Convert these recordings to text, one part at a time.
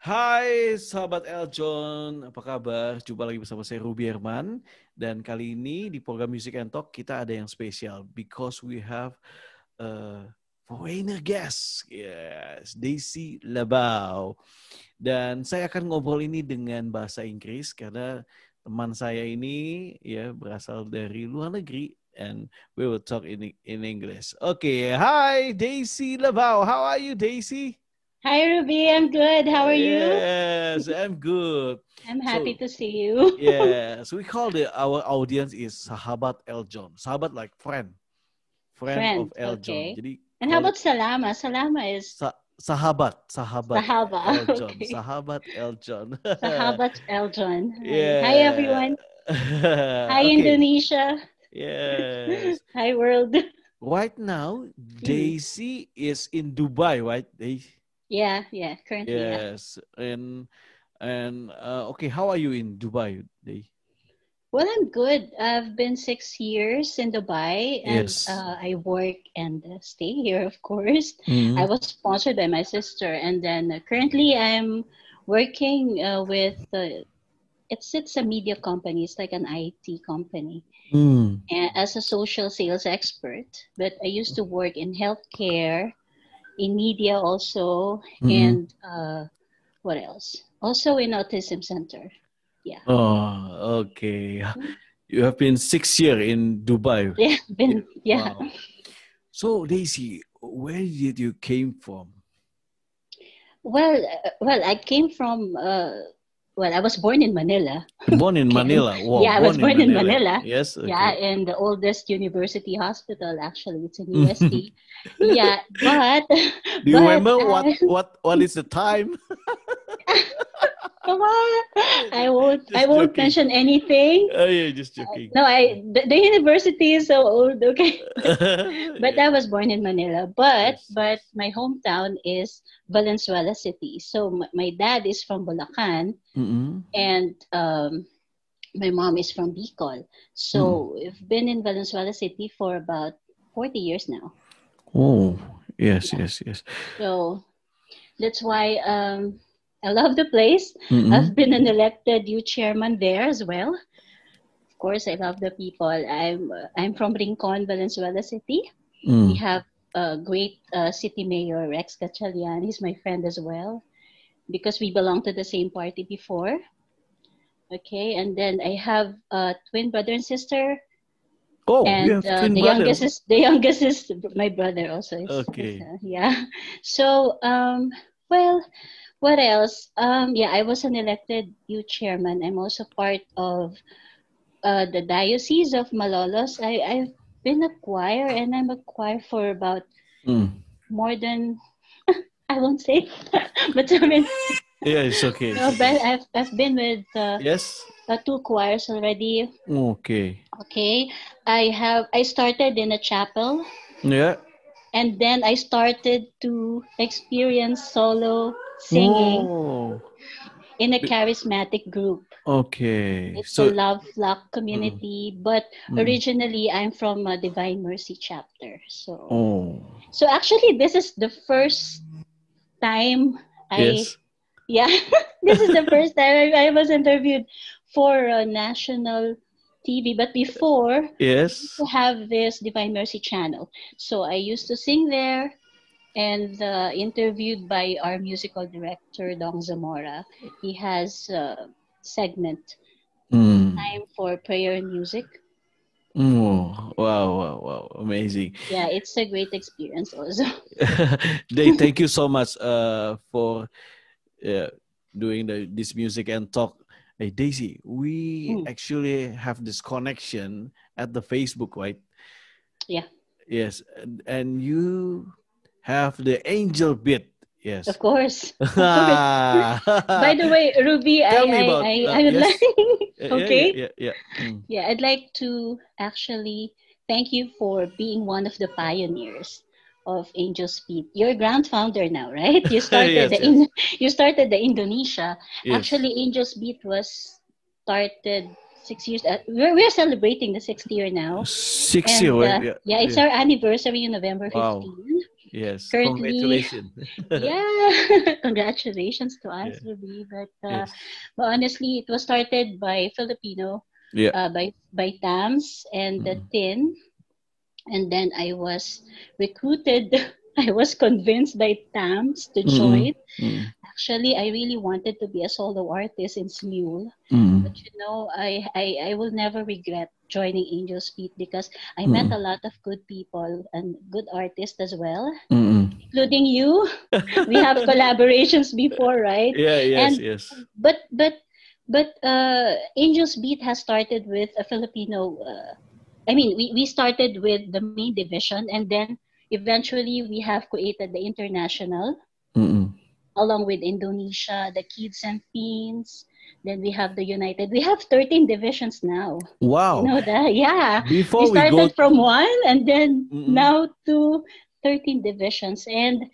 Hai sahabat Eljon, apa kabar? Jumpa lagi bersama saya Ruby Herman. Dan kali ini di program Music and Talk kita ada yang spesial because we have a foreigner guest. Yes, Daisy Labau. Dan saya akan ngobrol ini dengan bahasa Inggris karena teman saya ini ya berasal dari luar negeri. And we will talk in English. Okay, hi Daisy Labau. How are you, Daisy? Hi, Ruby. I'm good. How are you? Yes, I'm good. I'm happy to see you. Yes, we call our audience is Sahabat Eljon. Sahabat like friend of Eljon. Okay. Jadi, and how about Salama? Salama is sahabat Eljon. Okay. Sahabat Eljon. Sahabat Eljon. Yeah. Hi, everyone. Hi, okay. Indonesia. Yes. Hi, world. Right now, Daisy is in Dubai, right? Yeah, currently. Yes, yeah. And okay, how are you in Dubai? Well, I'm good. I've been 6 years in Dubai, and yes. I work and stay here, of course. Mm-hmm. I was sponsored by my sister, and then currently I'm working with it's a media company. It's like an IT company, as a social sales expert. But I used to work in healthcare, in media also, and what else? Also in autism center. Yeah. Oh, okay. You have been 6 years in Dubai. Yeah. Wow. So Daisy, where did you came from? Well, I came from. I was born in Manila. Born in Manila. Wow, yeah, I was born in Manila. Yes. Okay. Yeah, in the oldest university hospital. Actually, it's in UST. Yeah, but do you remember what is the time? Come on, I won't mention anything. Oh, yeah, just joking. No, the university is so old. Okay, but I was born in Manila. But my hometown is Valenzuela City. So my dad is from Bulacan, and my mom is from Bicol. So we've been in Valenzuela City for about 40 years now. Oh, yes. So that's why I love the place. I've been an elected youth chairman there as well. Of course, I love the people. I'm from Rincon, Valenzuela City. We have a great city mayor, Rex Gatchalian. He's my friend as well because we belong to the same party before. Okay, and then I have a twin brother and sister. Oh, and you have twin the youngest is my brother also. Okay. Yeah. So what else? I was an elected youth chairman. I'm also part of the Diocese of Malolos. I've been a choir, and I'm a choir for about more than I won't say, but I mean. Yeah, it's okay. No, but I've been with yes. 2 choirs already. Okay. Okay. I started in a chapel. Yeah. And then I started to experience solo singing in a charismatic group. Okay. It's a Love Flock community, but originally I'm from a Divine Mercy chapter. So actually this is the first time Yes. This is the first time I was interviewed for a national TV, but before to have this Divine Mercy channel. So I used to sing there and interviewed by our musical director, Dong Zamora. He has a segment, Time for Prayer and Music. Wow. Amazing. Yeah, it's a great experience also. Thank you so much for doing this music and talk. Hey Daisy, we actually have this connection at the Facebook, right? Yeah. Yes, and you have the angel beat. Yes. Of course. By the way, Ruby, Tell me about, I would like. Okay. Yeah. I'd like to actually thank you for being one of the pioneers of Angel's Beat. You're a grand founder now, right? You started you started the Indonesia. Yes. Actually, Angel's Beat was started 6 years. We're celebrating the 6th year now. 6 years. Yeah, it's our anniversary on November 15. Yes. Currently, Congratulations. yeah, congratulations to us, Yeah. Ruby. Yes. But honestly, it was started by Filipino, Yeah. by Tams and the Mm. Tin, and then I was recruited. I was convinced by Tams to Mm-mm. join. Mm. Actually, I really wanted to be a solo artist in Smule, Mm. but I will never regret joining Angel's Beat because I met Mm. a lot of good people and good artists as well, Mm. including you. We have collaborations before, right? Yeah, yes, And yes. but Angel's Beat has started with a Filipino. I mean, we started with the main division, and then eventually we have created the international Mm-mm. along with Indonesia, the Kids and Teens. Then we have the United. We have 13 divisions now. You Wow. know that? Yeah. We Before we go, started from one and then mm-mm. now to 13 divisions. And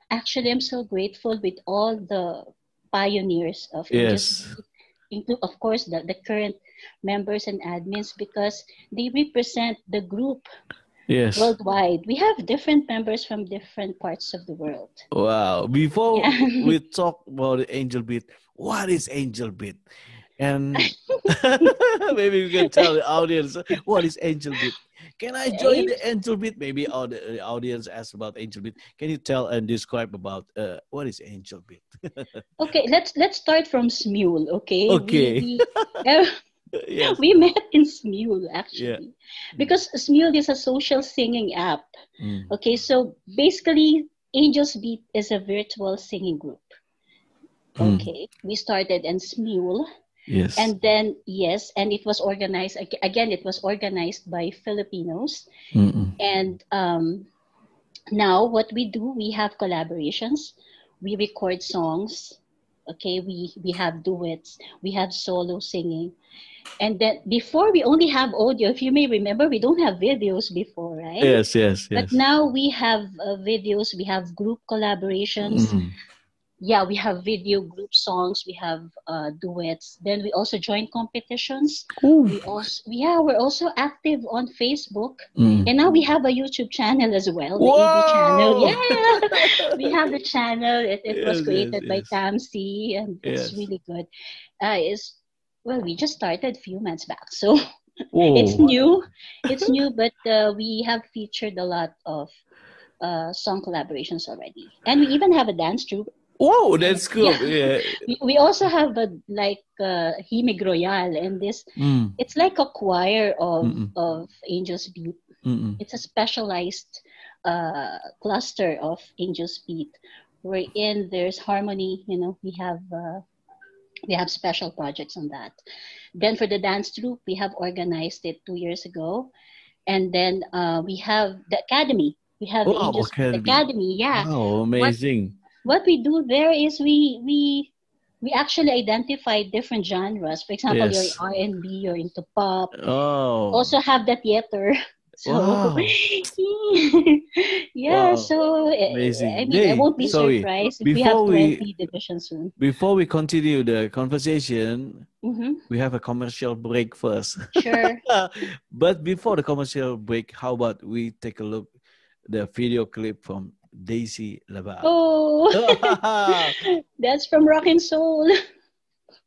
actually, I'm so grateful with all the pioneers of Angels Yes, Beat, include, of course, the current members and admins because they represent the group yes. worldwide. We have different members from different parts of the world. Wow. Before Yeah. we talk about Angel Beat, what is Angel Beat? And maybe we can tell the audience what is Angel Beat. Can I join the Angel Beat? Maybe all the audience asks about Angel Beat. Can you tell and describe about what is Angel Beat? Okay, let's start from Smule. Okay, Okay. Yes. we met in Smule Yeah. actually, because Smule is a social singing app. Mm. Okay, so basically, Angels Beat is a virtual singing group. Mm. Okay, we started in Smule, Yes. and then yes, and it was organized again. It was organized by Filipinos, Mm-mm. and now what we do, we have collaborations, we record songs. Okay, we have duets, we have solo singing, and then before we only have audio. If you may remember, we don't have videos before, right? Yes, yes, But yes. now we have videos, we have group collaborations. Mm. Yeah, we have video group songs, we have duets. Then we also join competitions. Ooh. We're also active on Facebook, Mm. and now we have a YouTube channel as well, the AV channel. Whoa! Yeah, we have the channel. It was Yes, yes, created by yes. Tamsi, and it's Yes. really good. It's well, we just started a few months back, so it's Whoa. new. It's new, but we have featured a lot of song collaborations already, and we even have a dance troupe. Whoa, that's cool. Yeah. Yeah. We also have a Himig Royal, and this Mm. it's like a choir Mm-mm. of Angels Beat. Mm-mm. It's a specialized cluster of Angels Beat, wherein there's harmony. You know, we have special projects on that. Then for the dance troupe, we have organized it 2 years ago, and then we have the academy. We have the Wow, Angels Beat Academy. Academy. Yeah. Wow, amazing. What we do there is we actually identify different genres. For example, you're Yes. R&B, you're into pop. Oh. Also have the theater. So Wow. yeah, Wow. so Amazing. I mean, I Hey, won't be sorry. surprised if we have 20 divisions soon. Before we continue the conversation, Mm-hmm. we have a commercial break first. Sure. But before the commercial break, how about we take a look the video clip from Daisy Labab. Oh, that's from Rock and Soul.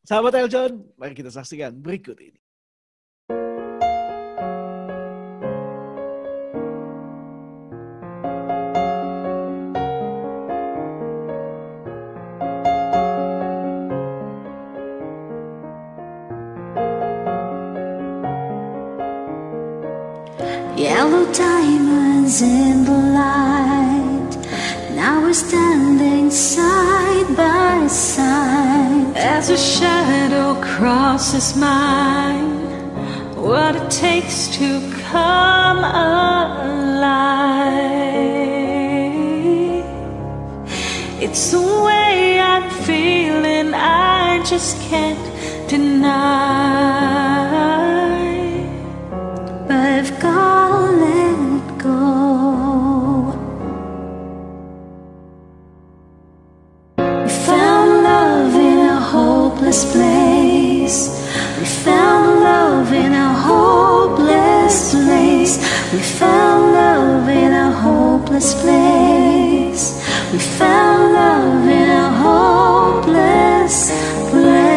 Sahabat Eljon, mari kita saksikan berikut ini. Yellow diamonds in the light. Now we're standing side by side. As a shadow crosses mine, what it takes to come alive. It's the way I'm feeling, I just can't deny. But I've gotta let it go. We found love in a hopeless place. We found love in a hopeless place. We found love in a hopeless hopeless place. We found love in a hopeless place.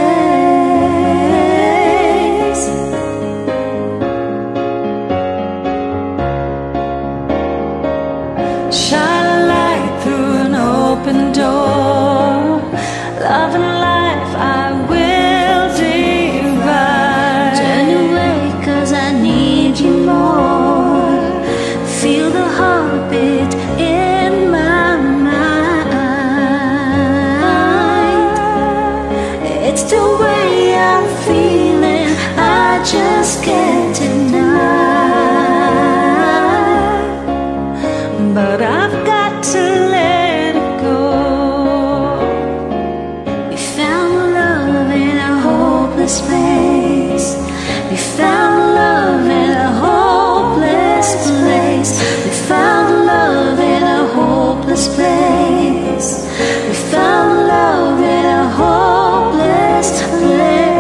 Shine a light through an open door. Love and life I will divide. Turn away 'cause I need you more. Feel the heartbeat in my mind. It's the way I'm feeling, I just can't deny. But I've got to let it go. We found love in a hopeless place. We found love in a hopeless place. We found love in a hopeless place. We found love in a hopeless place.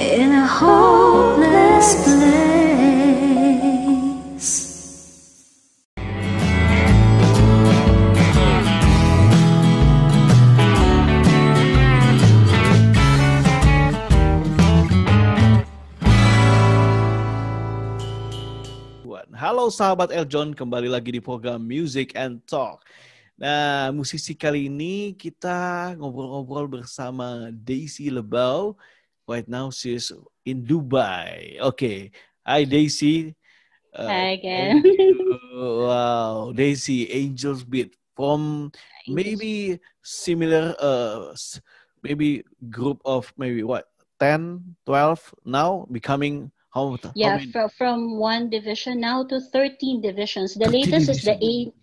In a hopeless place. Halo sahabat Eljon, kembali lagi di program Music and Talk. Nah, musisi kali ini kita ngobrol-ngobrol bersama Daisy Lebau. Right now she's in Dubai. Okay, hi Daisy. Hi again. Wow, Daisy, Angel's Beat from maybe similar, maybe group of maybe what 10, 12 now becoming. How many? From one division now to 13 divisions. The 13 latest is the division.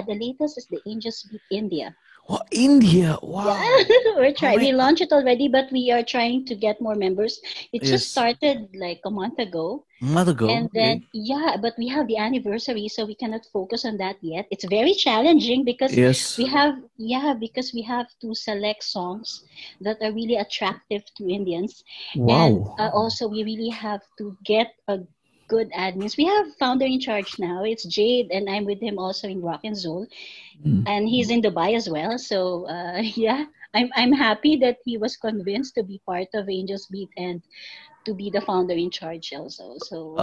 the latest is the Angels Beat India. Oh, India! Wow. Yeah, we're trying. How We launched it already, but we are trying to get more members. It Yes. just started like a month ago. Month ago. And then, but we have the anniversary, so we cannot focus on that yet. It's very challenging because Yes. we have to select songs that are really attractive to Indians. And Wow. also, we really have to get a good admins. We have founder in charge now. It's Jade, and I'm with him also in Rock and Soul. And he's in Dubai as well. So, I'm happy that he was convinced to be part of Angels Beat and to be the founder in charge also. So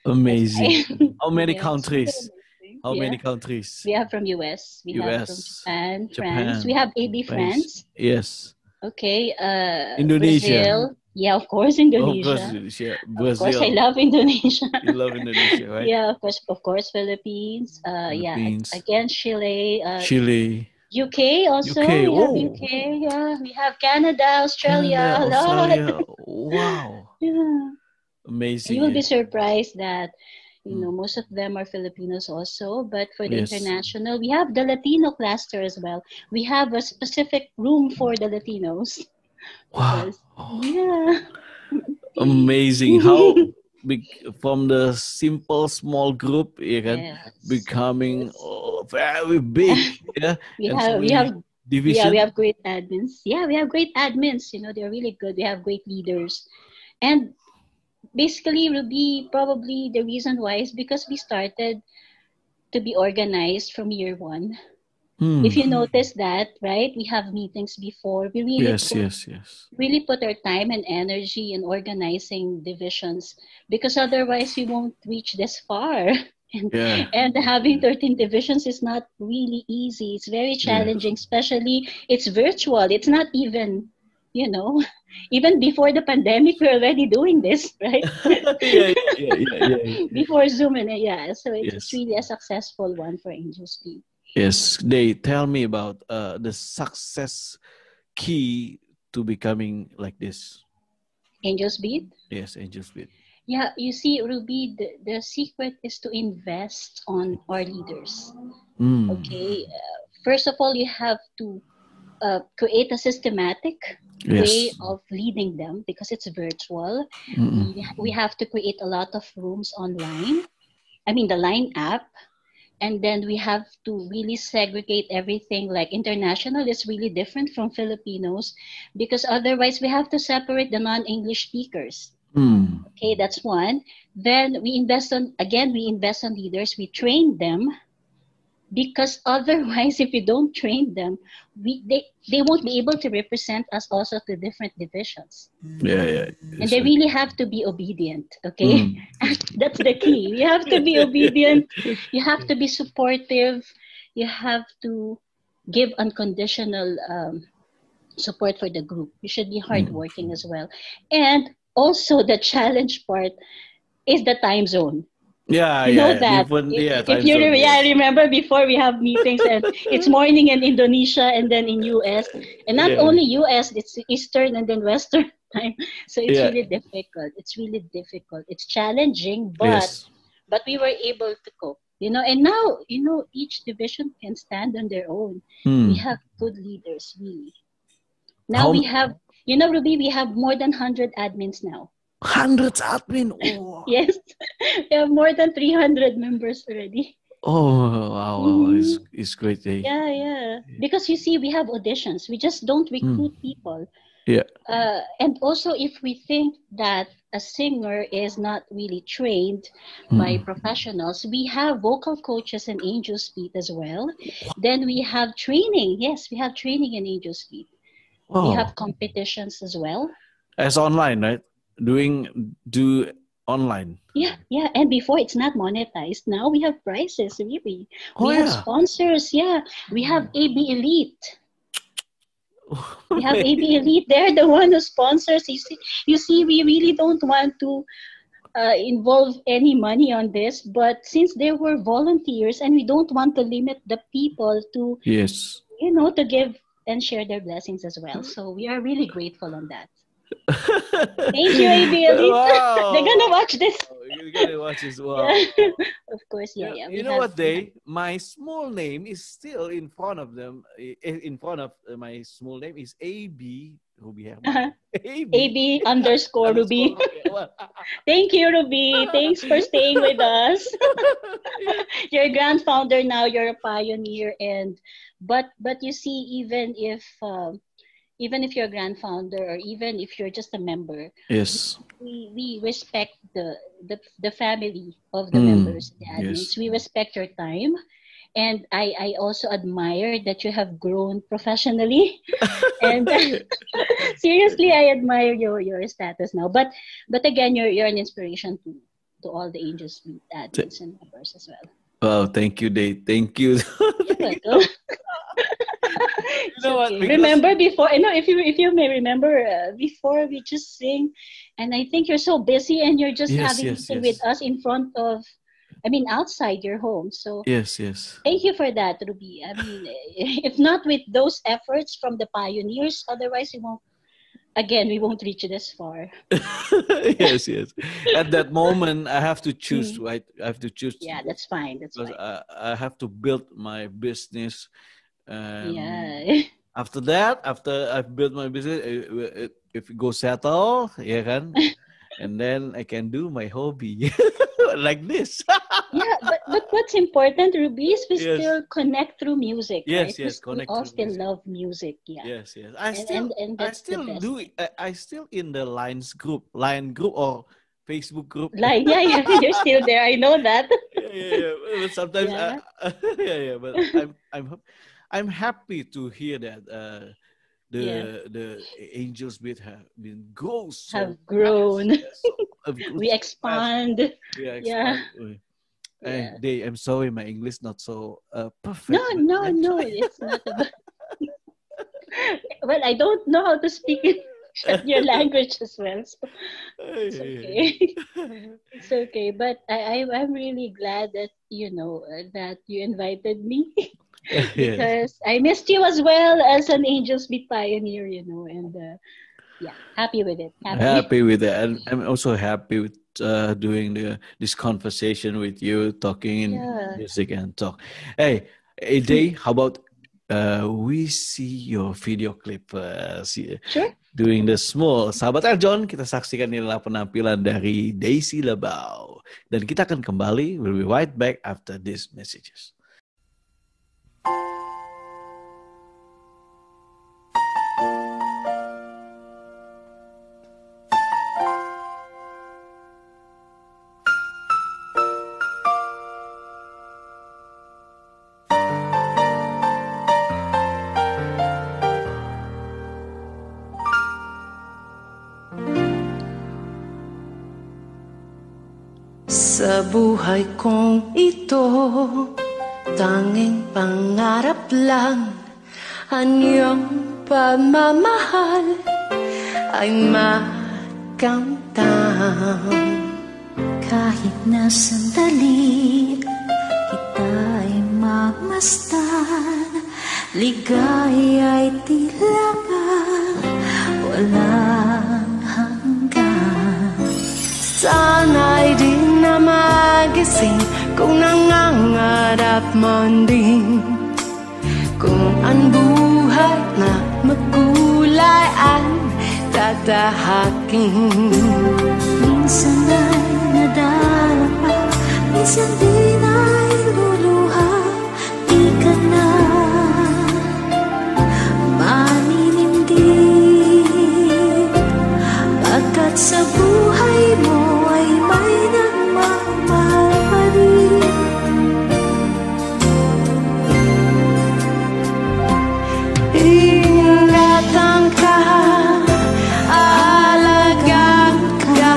amazing. How many Yeah, countries? super amazing. How Yeah. many countries? We have from US, we have from US, Japan, Japan, France. We have AB France. Yes. Okay, Indonesia. Brazil. Yeah, of course, Of course, Indonesia. Indonesia. Of course, I Brazil. love Indonesia. You love Indonesia, right? Yeah, of course, Philippines. Philippines. Again, Chile. Chile. UK also. UK. We have Oh. UK. Yeah, we have Canada, Australia. Canada, A lot. Australia. Wow. Yeah. Amazing. You will be surprised that most of them are Filipinos also, but for the Yes. international, we have the Latino cluster as well. We have a specific room for the Latinos. Wow. Yeah. Amazing. How big from the simple small group, Yes. becoming very big. Yeah. We And have so we many have division. we have great admins. Yeah, we have great admins. They're really good. We have great leaders. And basically, Ruby, probably the reason why is because we started to be organized from year one. If you notice that, right, we have meetings before. We really really put our time and energy in organizing divisions because otherwise we won't reach this far. And having 13 divisions is not really easy. It's very challenging, especially it's virtual. It's not even, even before the pandemic, we're already doing this, right? Before Zoom so it's really a successful one for Angels Beat. Yes, they tell me about the success key to becoming like this. Angels Beat? Yes, Angels Beat. Yeah, you see, Ruby, the secret is to invest on our leaders. Okay, first of all, you have to create a systematic way of leading them because it's virtual. We have to create a lot of rooms online. I mean, the Line app. And then we have to really segregate everything. Like international is really different from Filipinos because otherwise we have to separate the non-English speakers. Okay, that's one. Then we invest on leaders. We train them, because otherwise, if we don't train them, they won't be able to represent us also to different divisions. Yeah. And they really have to be obedient. Okay, that's the key. You have to be obedient. You have to be supportive. You have to give unconditional support for the group. You should be hardworking as well. And also, the challenge part is the time zone. You know that. If you remember before we have meetings and it's morning in Indonesia and then in US, and not only US, it's Eastern and then Western time. So it's really difficult. It's challenging, but we were able to cope. And now each division can stand on their own. We have good leaders, really. Now we have, Ruby, we have more than 100 admins now. Hundreds admin. Oh. Yes, we have more than 300 members already. Oh, wow. It's great. Yeah. Because you see, we have auditions. We just don't recruit people. Yeah. And also, if we think that a singer is not really trained by professionals, we have vocal coaches in Angel's Feet as well. Then we have training. Yes, we have training in Angel's Feet. We have competitions as well. As online, right? Do online. Yeah. And before, it's not monetized. Now we have prizes, really. We have sponsors. Yeah. We have AB Elite. We have AB Elite. They're the one who sponsors. You see, we really don't want to involve any money on this, but since there were volunteers and we don't want to limit the people to, to give and share their blessings as well. So we are really grateful on that. Thank you, AB Elite. Wow. They're gonna watch this. You're gonna watch this. Wow. Of course, yeah. You know what, my small name is still in front of them. In front of my small name is AB Ruby Herman. AB _ Ruby. Thank you, Ruby. Thanks for staying with us. You're a grandfounder now. You're a pioneer, but you see, even if you're a grandfounder or even if you're just a member, we respect the family of the members, the admins. We respect your time. And I also admire that you have grown professionally. And seriously, I admire your status now. But again, you're an inspiration to all the Angels Feet admins and members as well. Wow, thank you, Dave. Thank you. You're welcome. You know what? Remember before? If you may remember, before we just sing, and I think you're so busy and you're just having meeting with us in front of, outside your home. So yes. Thank you for that, Ruby. If not with those efforts from the pioneers, otherwise we won't reach this far. Yes. At that moment, I have to choose, right? I have to choose. Yeah, that's fine. I have to build my business. After I've built my business, if it goes settle, and then I can do my hobby like this. Yeah, but what's important, Ruby, is we still connect through music. Yes, right? We all still love music. Yeah. Yes. I still do it. I still in the Line group or Facebook group. Yeah, you're still there. I know that. Yeah. But sometimes, but I'm happy to hear that the Angels Beat have grown. We expand. Yeah. I'm sorry, my English not so perfect. No, it's not about. Well, I don't know how to speak your language as well, so it's okay. It's okay, but I'm really glad that that you invited me. Because I missed you as well as an Angels Beat pioneer, and happy with it. Happy with it. And I'm also happy with doing this conversation with you, talking in music and talk. Hey, Day, how about we see your video clip? Sure. Doing the small. Sahabat Eljon, kita saksikan inilah penampilan dari Daisy Lebau. Dan kita akan kembali. We'll be right back after these messages. Sa buhay kong ito, tanging pangarap lang, anyong pagmamahal ay makamtan. Kahit na sandali kita'y mamasdan, ligaya'y tila ba walang hanggan. Sana'y di na magising kung nangangarap man din, kung ang buhay na magkulay ang tatahakin. Minsan ay nadarama, minsan din ay luluha, di ka na maninindig, pagkat sa buhay mo ay may nagmamahal pa rin. Ingatan ka, alagaan ka,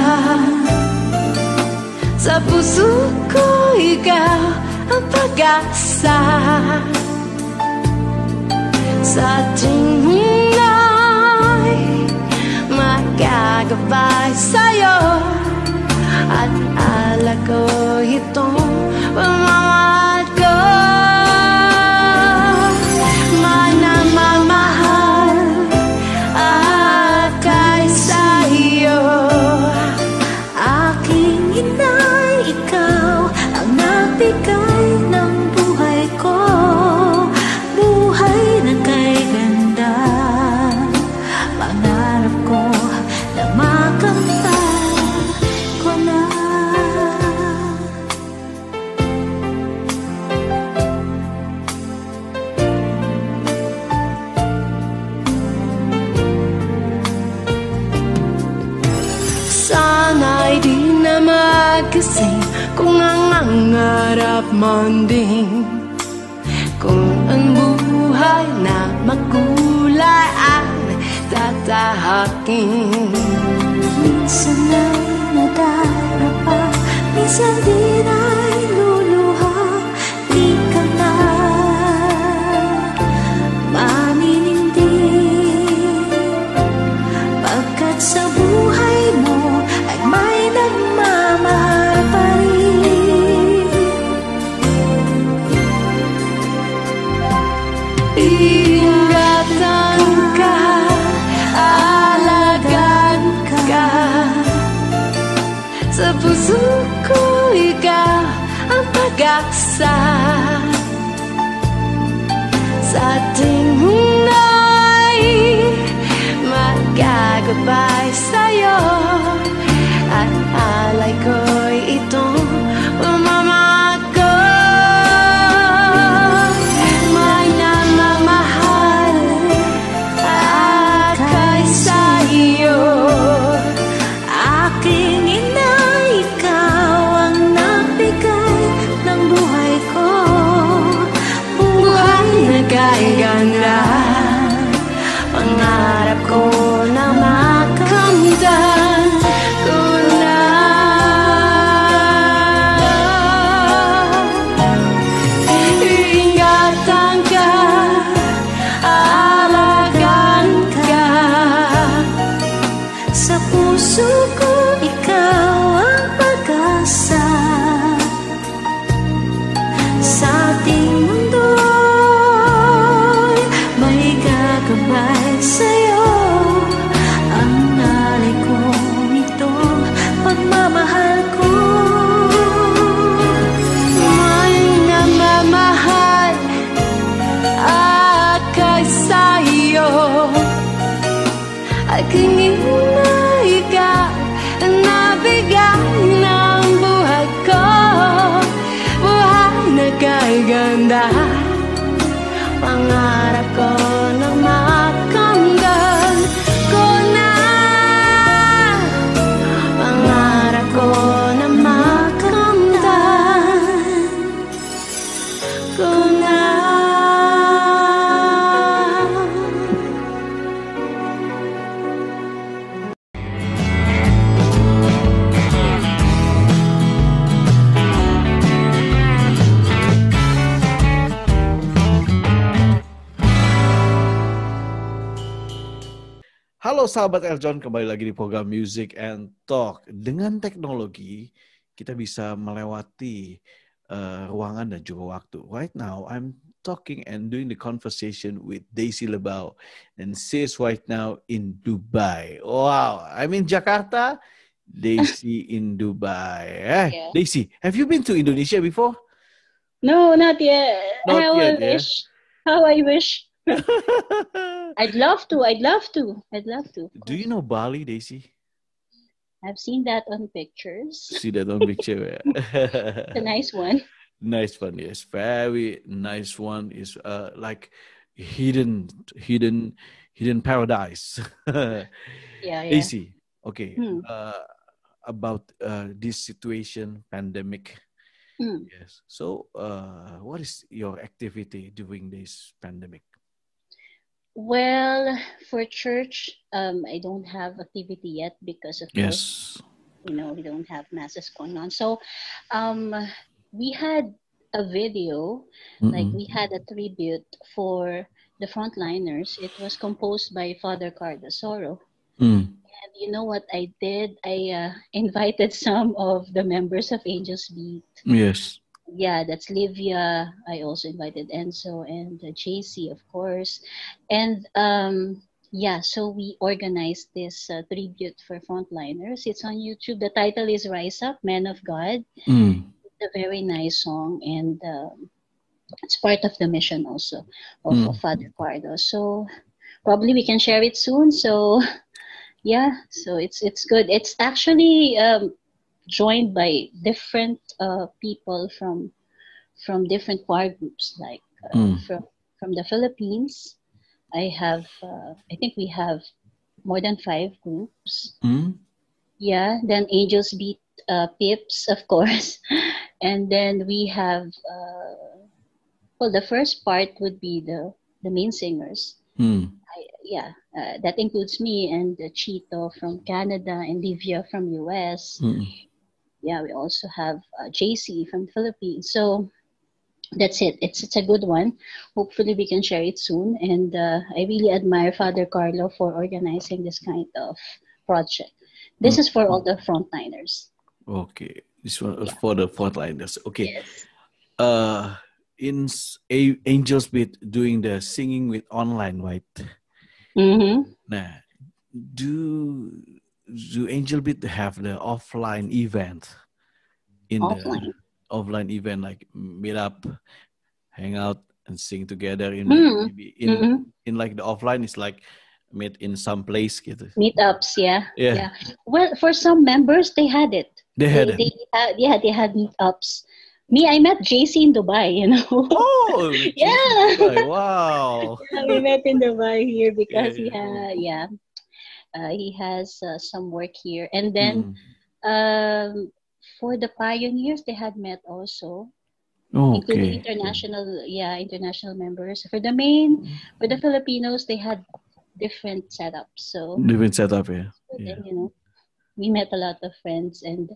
sa puso ko ikaw ang pag-asa. Sa ating munda'y magagabay sa'yo, at ala ko itong pamamahal ko. Manamamahal akay sa iyo, aking inay, ikaw ang nagbigay ng buhay ko. Buhay na kay ganda, pangarap ko na makamtan ko na. Sana'y di na magising kung nangangarap man din, kung ang buhay na magkulay ang tatahakin. Minsan ay nadarapa, minsan din ay luluha, di ka na maninindig, pagkat sa buhay mo ay may nagmamahal pa rin. Ingatan ka, alagaan ka, sa puso ko ikaw ang pag-asa. Sa ating munda'y magagabay sa'yo, at alay ko'y itong pamamahal ko. May namamahal akay sa iyo, aking inay, ikaw ang nagbigay ng buhay ko. Buhay na kay ganda, pangarap ko na makamtan ko na. Ingatan ka, alagaan ka, sa puso ko ikaw ang pag-asa. Sa ating mundo'y may gagabay sa'yo, ang alay ko itong pagmamahal ko. May namamahal akay sa iyo, aking inay, ikaw ang nabigay ng buhay ko. Buhay na kay ganda, pangarap ko na makamdan ko na. Pangarap ko na makamdan ko na. Halo sahabat Eljon, kembali lagi di program Music and Talk. Dengan teknologi, kita bisa melewati ruangan dan juga waktu. Right now, I'm talking and doing the conversation with Daisy Lebao. And she's right now in Dubai. Wow, I'm in Jakarta, Daisy in Dubai. Yeah. Daisy, have you been to Indonesia before? No, not yet. Not How yet, I wish. How I wish. I'd love to. Do you know Bali, Daisy? I've seen that on pictures. See that on picture. It's a nice one. Nice one, yes. Very nice one. Is like hidden paradise. Yeah. Daisy, okay. Hmm. About this situation, pandemic. Hmm. Yes. So, what is your activity during this pandemic? Well, for church, I don't have activity yet because of course, we don't have masses going on. So, we had a video, like we had a tribute for the frontliners. It was composed by Father Carlos Soro. And you know what I did? I invited some of the members of Angels Beat. Yes. Yeah, that's Livia. I also invited Enzo and JC, of course. And so we organized this tribute for frontliners. It's on YouTube. The title is Rise Up, Men of God. It's a very nice song, and it's part of the mission also of Father Carlos. So probably we can share it soon. So yeah, so it's good. It's actually joined by different people from different choir groups, like from the Philippines. I think we have more than 5 groups. Yeah, then Angels Beat Pips, of course. And then we have the first part would be the main singers. That includes me and Chito from Canada and Livia from US. Yeah, we also have JC from the Philippines. So that's it. It's a good one. Hopefully we can share it soon. And I really admire Father Carlo for organizing this kind of project. This is for all the frontliners. Okay, this one is for the frontliners. Okay. Yes. In Angels Beat doing the singing with online, right? Nah, do Angel Beat have the offline event? The offline event, like meet up, hang out, and sing together maybe in like the offline is like meet in some place gitu. Meetups, yeah. Well, for some members they had it. They had meetups. Me, I met JC in Dubai, you know. Oh, yeah. Dubai. Wow. Yeah, we met in Dubai here because he has some work here. And then for the pioneers, they had met also, including international members. For the Filipinos, they had different setups. So different setup, yeah. And, you know, we met a lot of friends, and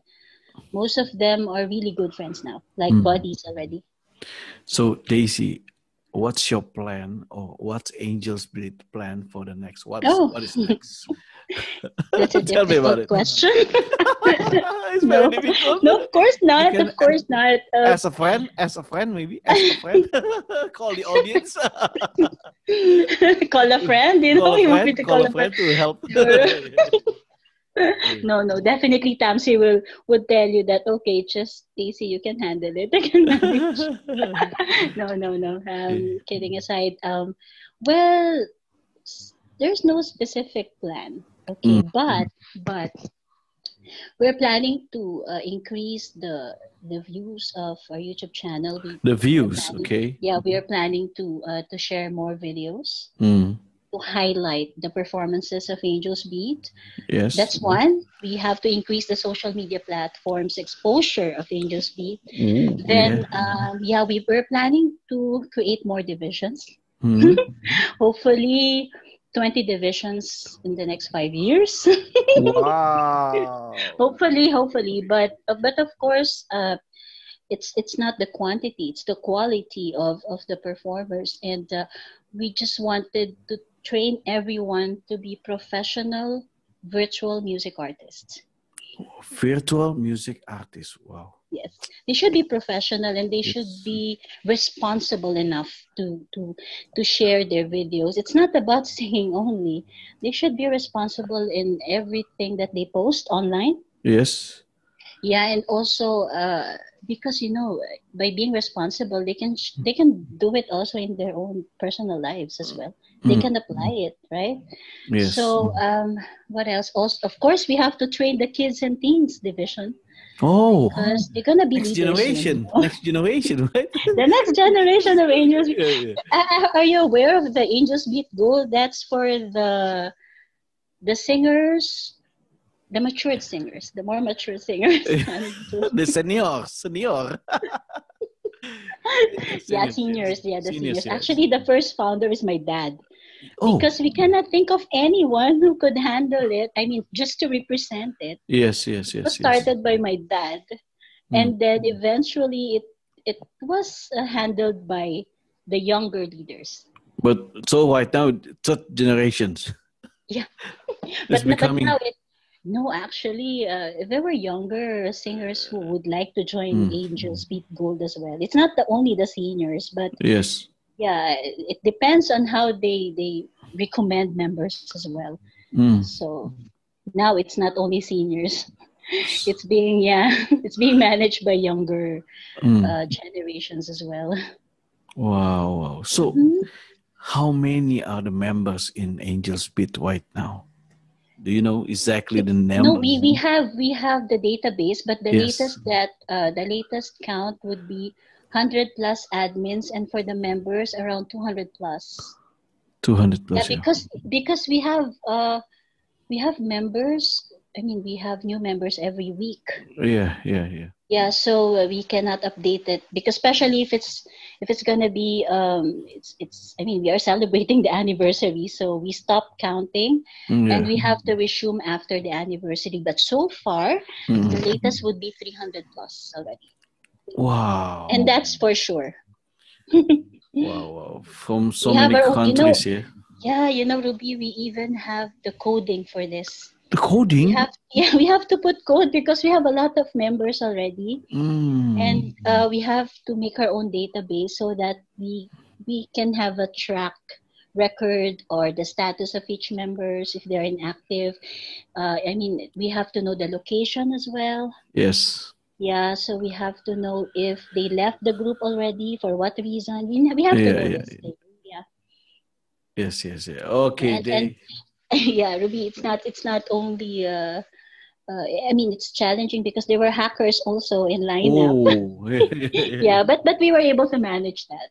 most of them are really good friends now, like buddies already. So Daisy, what's your plan, or what's Angels Beat plan for the next? What is next? That's a difficult question. It's very difficult. No, of course not. Of course not. As a friend, maybe. As a friend, call the audience. Call a friend. You know, you want me to call a friend to help. No, definitely Tamsi would tell you that, okay, just Daisy, you can handle it. I can manage. No. Kidding aside, well, there's no specific plan. Okay, but we're planning to increase the views of our YouTube channel. The views, okay. Yeah, we are planning to share more videos. To highlight the performances of Angels Beat. Yes. That's one. We have to increase the social media platforms exposure of Angels Beat. Then, we were planning to create more divisions. Hopefully, 20 divisions in the next 5 years. Wow. Hopefully. But of course, it's not the quantity, it's the quality of the performers. And we just wanted to train everyone to be professional virtual music artists. Virtual music artists. Wow. Yes, they should be professional and they should be responsible enough to share their videos. It's not about singing only. They should be responsible in everything that they post online. Yes. Yeah, and also because by being responsible, they can do it also in their own personal lives as well. They can apply it, right? Yes. So what else? Also, of course, we have to train the kids and teens division. Oh, because they're gonna be next leaders generation, next generation, right? The next generation of Angels. Yeah. Are you aware of the Angels Beat Gold? That's for the singers, the matured singers, the more mature singers. The senior. Yeah, seniors. Yeah, the seniors. Yes. Actually, the first founder is my dad. Because we cannot think of anyone who could handle it. I mean, just to represent it. Yes. It was started by my dad. And then eventually it was handled by the younger leaders. But so right now, third generations. Yeah. It's becoming... No, actually, there were younger singers who would like to join Angels Beat Gold as well. It's not only the seniors, but yes. Yeah, it depends on how they recommend members as well. So now it's not only seniors. It's being managed by younger generations as well. Wow. So how many are the members in Angels Beat right now? Do you know exactly the number? No, we have the database, but the latest count would be 100 plus admins, and for the members around 200 plus. 200 plus. Yeah, because we have members. I mean, we have new members every week. Yeah. Yeah, so we cannot update it because especially if it's gonna be it's. I mean, we are celebrating the anniversary, so we stop counting, and we have to resume after the anniversary. But so far, the latest would be 300 plus already. Wow. And that's for sure. Wow. From so many countries here. Yeah, Ruby, we even have the coding for this. The coding? We have to put code because we have a lot of members already. And we have to make our own database so that we can have a track record or the status of each members if they're inactive. I mean, we have to know the location as well. Yes. Yeah, so we have to know if they left the group already, for what reason. We have to know this thing. Yeah. Yes. Okay. Yeah, Ruby, it's not only I mean, it's challenging because there were hackers also in lineup. Yeah, but we were able to manage that.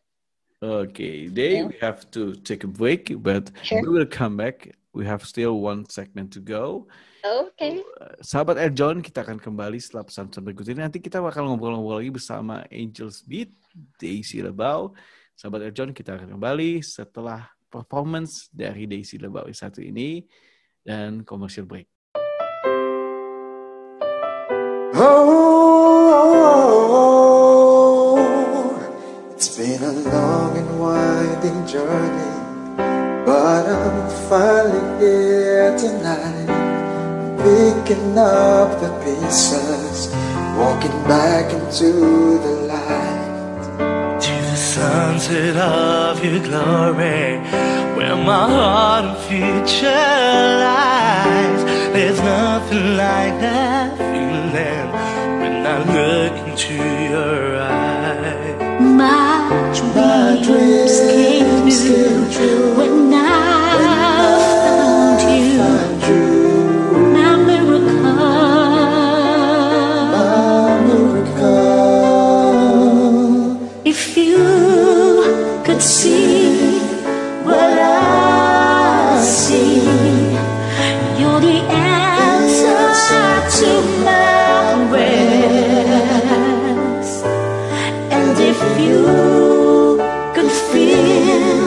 Okay, we have to take a break, but we will come back. We have still one segment to go. Okay. Sahabat Erjon, kita akan kembali setelah pesan-pesan berikut ini. Nanti kita bakal ngobrol-ngobrol lagi bersama Angels Beat, Daisy Lebau. Sahabat Erjon, kita akan kembali setelah performance dari Daisy Lebau satu ini dan commercial break. It's been a long and winding journey, but I'm finally here tonight, picking up the pieces, walking back into the light, to the sunset of your glory, where my heart and future lies. There's nothing like that feeling when I look into your eyes. My dreams came true when I found you. My miracle. If you could see what I see, you're the answer to my prayers. And if you could feel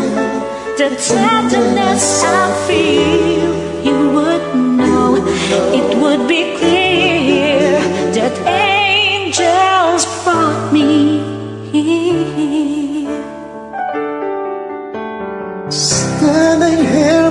the tenderness I feel, you would know, it would be clear that angels brought me here. standing here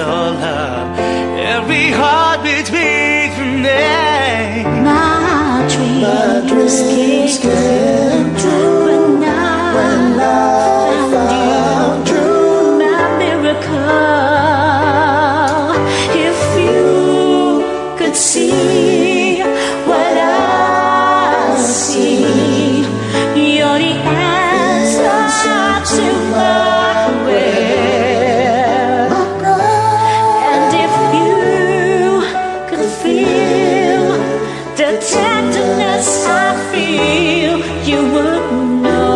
your love. Every heartbeat beats for me. My dreams came true when I found you. My miracle. If you could see what I see, you're the answer to my prayer. And if you could feel the tenderness I feel, you would know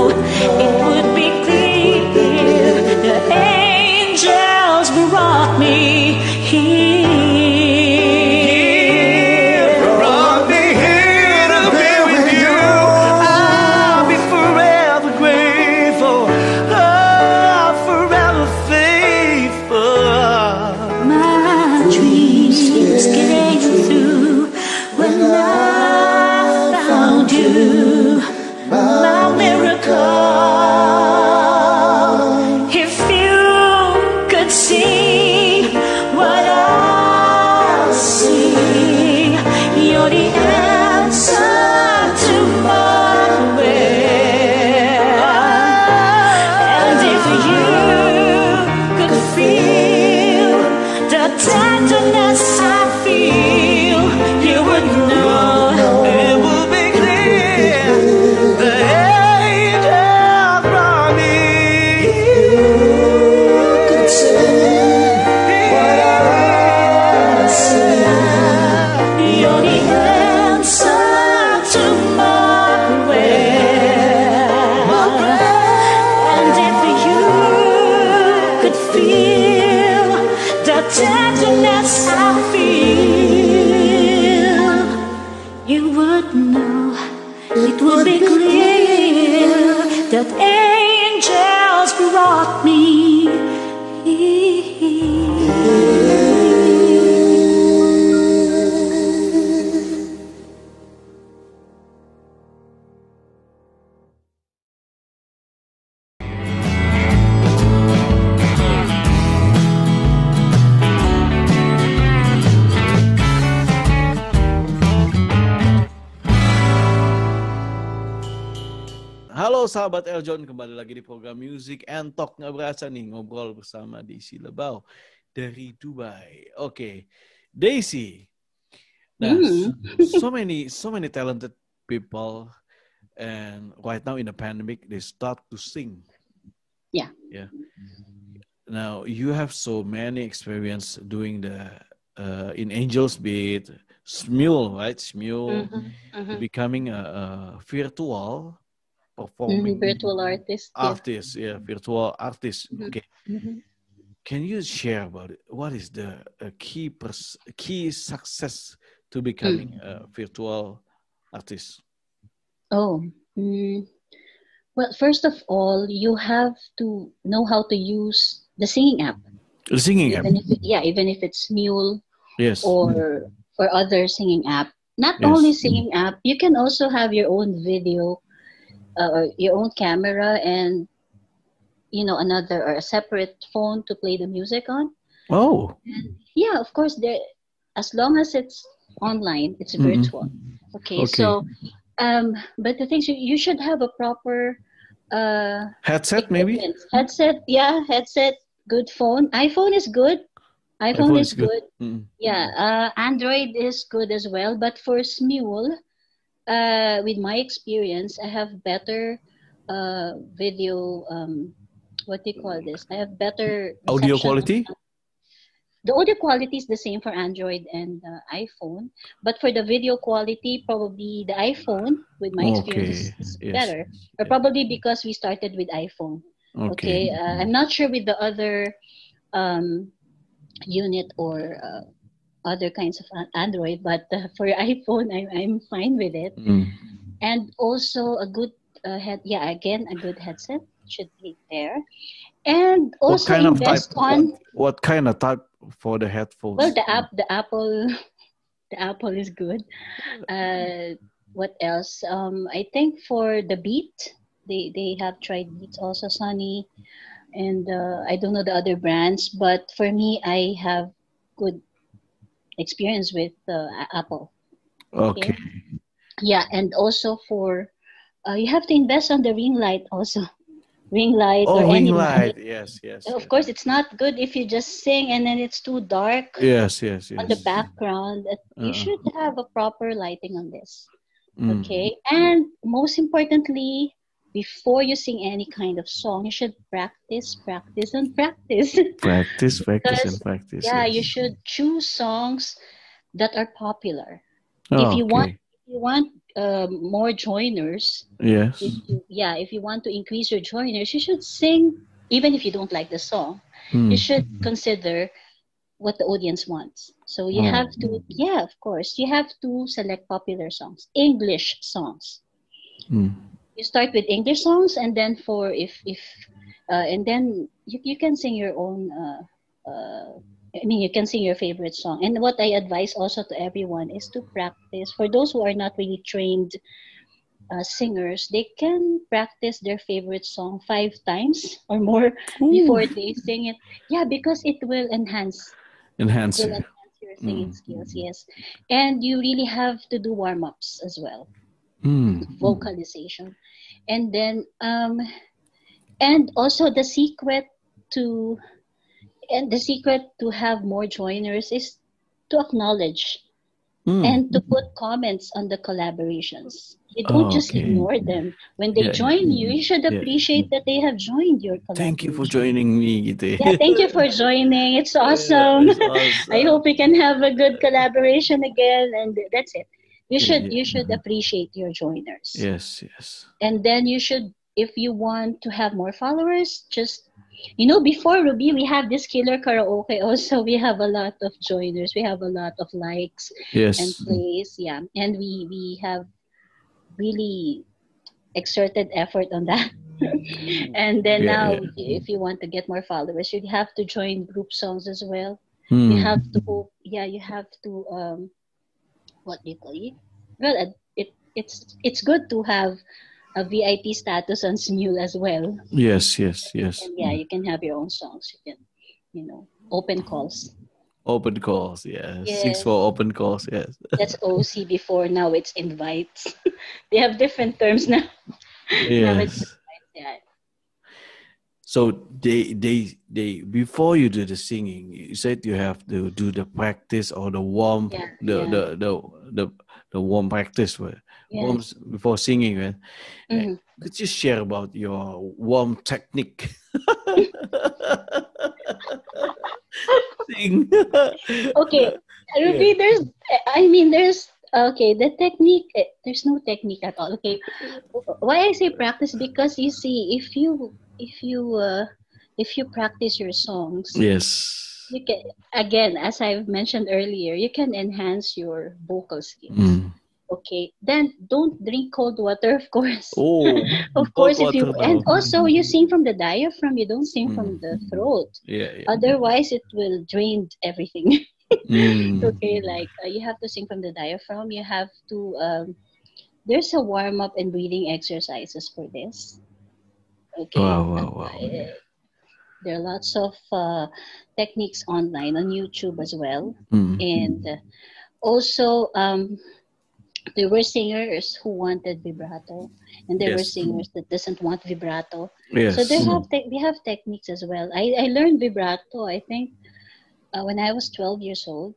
it would be clear. The angels brought me here. Brought me here to be with you. I'll be forever grateful. Oh, forever faithful. My dreams came through when I found you. My miracle. If you could see what I see, you're the answer to my prayer. And if you could feel the tenderness I feel, you would know It will be clear. The angel brought me Could say what I see. you're the answer to my prayer. And if you could feel the tenderness I feel, you would know it would be clear that angels brought me Halo sahabat Eljon, kembali lagi di program Music and Talk. Nggak berasa nih ngobrol bersama Daisy Lebau dari Dubai. Oke, Daisy. Nah, so many talented people, and right now in the pandemic, they start to sing. Yeah. Yeah. Now you have so many experience doing the in Angel's Beat, Smule, right? Smule, becoming a virtual performing Virtual artist. Yeah. artist, yeah, virtual artist. Okay, Mhm. can you share about it? What is the key success to becoming a virtual artist? Oh, well, first of all, you have to know how to use the singing app. The singing app. Even if it's Mule Yes. or other singing app. Not Yes. only singing app, you can also have your own video, or your own camera, and another or a separate phone to play the music on. Oh. Yeah, of course. As long as it's online, it's virtual. Okay. So, but the thing is, you should have a proper Headset, maybe? equipment. Headset, good phone. iPhone is good. iPhone is good. Yeah, Android is good as well. But for Smule, with my experience, I have better video. What do you call this? I have better Audio reception. quality? The audio quality is the same for Android and iPhone, but for the video quality, probably the iPhone, with my experience, is better. Or probably because we started with iPhone. Okay. I'm not sure with the other unit or other kinds of Android, but for iPhone, I'm fine with it. And also a good a good headset should be there. And also what kind of type for the headphones? Well, the Apple is good. What else? I think for the Beat, they have tried Beats also, Sony. and I don't know the other brands, but for me, I have good experience with Apple. Okay. Yeah, and also for you have to invest on the ring light also. Ring light or ring any light. light. Yes, yes. Of yes. course, it's not good if you just sing and then it's too dark Yes, yes, on the yes. background. You Uh-uh. should have a proper lighting on this. Mm. Okay, and most importantly, before you sing any kind of song, you should practice, practice, and practice. Practice, practice, and Because practice. yeah, you Yes. should choose songs that are popular. If you want, Okay. more joiners, Yes. if you want to increase your joiners, you should sing. Even if you don't like the song, you Mm. should consider what the audience wants. So you Oh. have to, yeah, of course, you have to select popular songs, English songs. Mm. You start with English songs, and then and then you can sing your own. You can sing your favorite song. And what I advise also to everyone is to practice. For those who are not really trained singers, they can practice their favorite song 5 times or more Ooh. before they sing it. Yeah, because it will enhance. It will Enhancer. enhance your singing skills. Yes, and you really have to do warm ups as well, Mm. vocalization, and then and also to the secret to have more joiners is to acknowledge Mm. and to put comments on the collaborations. You don't Oh, just okay. ignore them. When they Yeah, join you, you should yeah. appreciate that they have joined your Thank you for collaboration. joining me, gitu. Yeah, thank you for joining. It's Yeah, awesome. it's I awesome. hope we can have a good collaboration again, and that's it. Yeah. You should appreciate your joiners. Yes, yes. And then you should, if you want to have more followers, just before Ruby, we have this killer karaoke. Also, we have a lot of joiners. We have a lot of likes and Yes. plays. Yeah, and we have really exerted effort on that. And then Yeah, now, yeah. if you want to get more followers, you have to join group songs as well. You Hmm. have to, yeah, you have to what do you call it? Well, it's good to have a VIP status on Smule as well. Yes, yes, yes. And yeah, you can have your own songs. You can, open calls. Open calls, yes. Yes. 6-4 open calls, yes. That's OC before. Now it's invites. They have different terms now. Now it's Yes. invites. Yeah. So they before you do the singing, you said you have to do the practice or the warm Yeah, the warm practice where yeah. warm before singing, right? Mhm. Could you share about your warm technique? Sing. Okay, Ruby, there's okay, the technique, there's no technique at all. Okay, why I say practice, because you see, if you practice your songs, Yes. you can, again, as I've mentioned earlier, you can enhance your vocal skills. Mm. Okay, then don't drink cold water, of course. Oh, Of cold course, if you water and now. also you sing from the diaphragm, you don't sing from the throat. Yeah, yeah. Otherwise, it will drain everything. Mm. Okay, like you have to sing from the diaphragm. You have to. There's a warm up and breathing exercises for this. Okay. Wow. There are lots of techniques online on YouTube as well, Mm. and also there were singers who wanted vibrato, and there were Yes. singers that doesn't want vibrato. Yes. So we have techniques as well. I learned vibrato, I think, when I was 12 years old,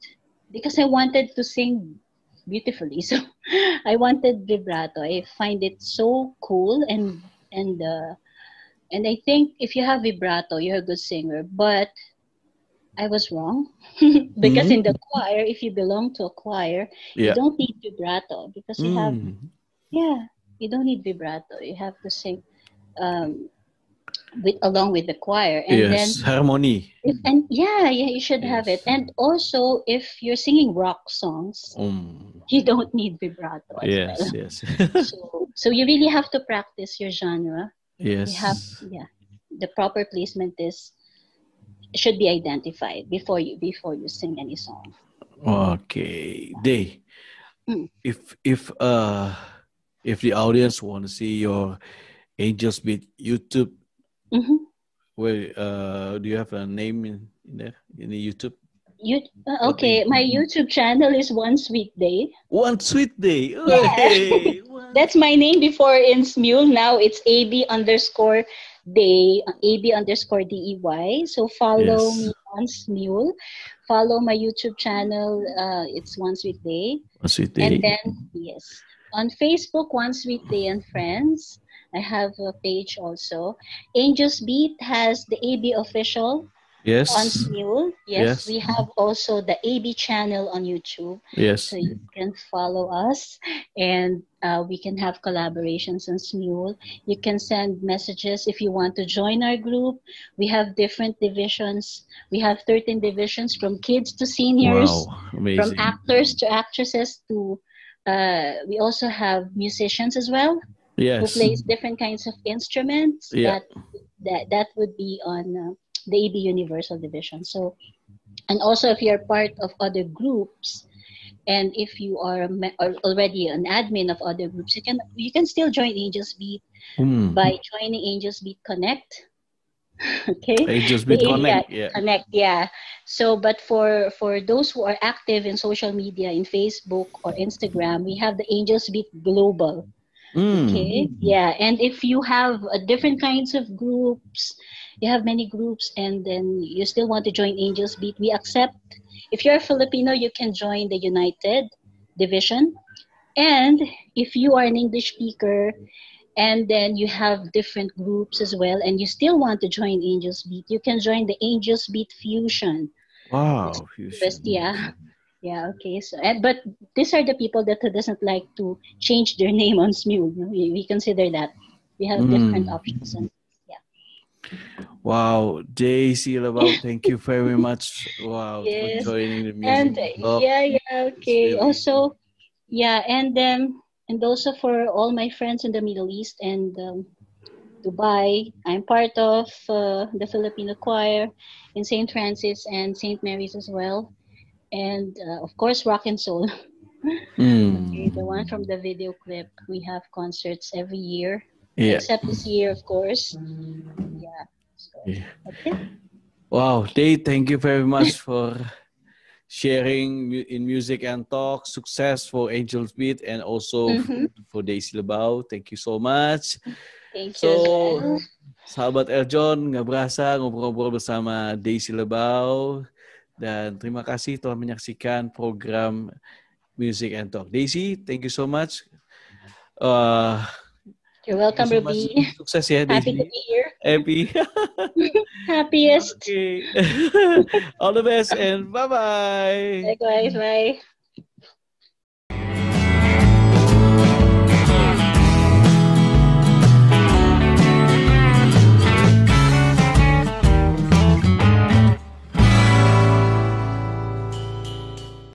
because I wanted to sing beautifully. So I wanted vibrato. I find it so cool, and I think if you have vibrato, you're a good singer. But I was wrong because in the choir, if you belong to a choir, you don't need vibrato because you have, you don't need vibrato. You have to sing along with the choir, and then harmony. You should have it. And also, if you're singing rock songs, you don't need vibrato as well. Yes. So you really have to practice your genre. Yes. You have, the proper placement should be identified before you sing any song. Okay. If the audience want to see your Angels Beat YouTube Wait, do you have a name in there in the YouTube? Okay, my YouTube channel is One Sweet Day. One Sweet Day. Yeah. Hey, That's my name before in Smule. Now it's AB_day, AB_DEY. So follow me on Smule. Follow my YouTube channel. It's One Sweet Day. One Sweet Day. And then, yes, on Facebook, One Sweet Day and Friends. I have a page also. Angels Beat has the AB official. Yes. On Smule. Yes, we have also the AB channel on YouTube. Yes. So you can follow us and we can have collaborations on Smule. You can send messages if you want to join our group. We have different divisions. We have 13 divisions from kids to seniors. Wow, amazing. From actors to actresses to, we also have musicians as well. Yes. Who plays different kinds of instruments. Yeah. That would be on the AB Universal Division. So, and also if you're part of other groups, and if you are already an admin of other groups, you can still join Angels Beat by joining Angels Beat Connect. Okay. Angels Beat Connect. Connect. Yeah. So, but for those who are active in social media, in Facebook or Instagram, we have the Angels Beat Global. Okay. Yeah. And if you have different kinds of groups, you have many groups, and then you still want to join Angels Beat, we accept. If you're Filipino, you can join the United Division. And if you are an English speaker, and then you have different groups as well, and you still want to join Angels Beat, you can join the Angels Beat Fusion. Wow. Fusion. Yeah. Yeah, okay. So, but these are the people that doesn't like to change their name on Smule. We consider that. We have different options. And, wow, Daisy Labao, thank you very much. Wow, yes. for joining the music. And okay. Also, and also for all my friends in the Middle East and Dubai, I'm part of the Filipino choir in St. Francis and St. Mary's as well. And of course, Rock and Soul. Okay, the one from the video clip. We have concerts every year, except this year, of course. Yeah. So, okay. Wow, Dave, thank you very much for sharing in Music and Talk. Success for Angels Beat and also for Daisy Labao. Thank you so much. Thank you. So, sahabat Eljon, ngabrasa, ngobrol-ngobrol bersama Daisy Labao. Dan terima kasih telah menyaksikan program Music and Talk. Daisy, thank you so much. You're welcome, Ruby. Sukses ya, Daisy. Happy to be here. Happy. Happiest. Okay. All the best and bye-bye. Likewise, bye.